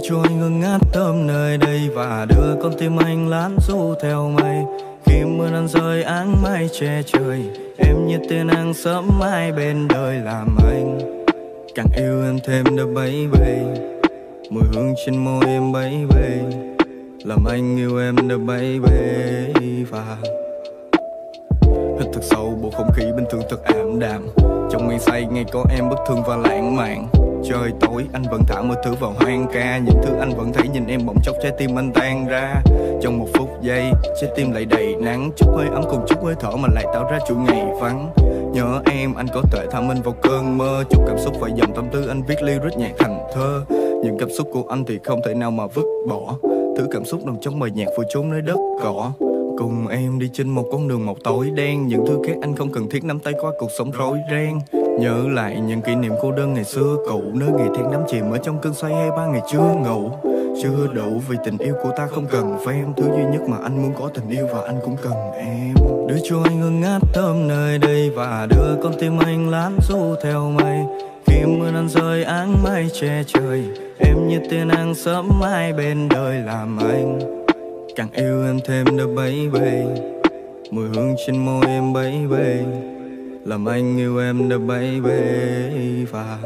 cho anh ngừng ngát thơm nơi đây và đưa con tim anh lán du theo mây. Khi mưa nắng rơi áng mây che trời, em như tia nắng sớm mai bên đời làm anh càng yêu em thêm the baby. Mùi hương trên môi em baby, làm anh yêu em the baby. Và hít thật sâu bầu không khí bình thường thật ảm đạm, trong men say nghe có em bất thương và lãng mạn. Trời tối anh vẫn thả mọi thứ vào hoang ca, những thứ anh vẫn thấy nhìn em bỗng chốc trái tim anh tan ra. Trong một phút giây trái tim lại đầy nắng, chút hơi ấm cùng chút hơi thở mà lại tạo ra chuỗi ngày vắng. Nhớ em anh có thể thả mình vào cơn mơ, chút cảm xúc và dòng tâm tư anh viết lyric nhạc thành thơ. Những cảm xúc của anh thì không thể nào mà vứt bỏ, thứ cảm xúc nằm trong bài nhạc vừa trốn nơi đất cỏ. Cùng em đi trên một con đường màu tối đen, những thứ khác anh không cần thiết nắm tay qua cuộc sống rối ren. Nhớ lại những kỷ niệm cô đơn ngày xưa cũ, nơi ngày tháng đắm chìm ở trong cơn say hay ba ngày chưa ngủ. Chưa đủ vì tình yêu của ta không cần fan, thứ duy nhất mà anh muốn có tình yêu và anh cũng cần em. Đưa cho anh ngừng ngát thơm nơi đây và đưa con tim anh lán du theo mây. Khi mưa nắng rơi áng mây che trời, em như tia nắng sớm mai bên đời làm anh càng yêu em thêm the baby. Mùi hương trên môi em baby, làm anh yêu em the baby. Và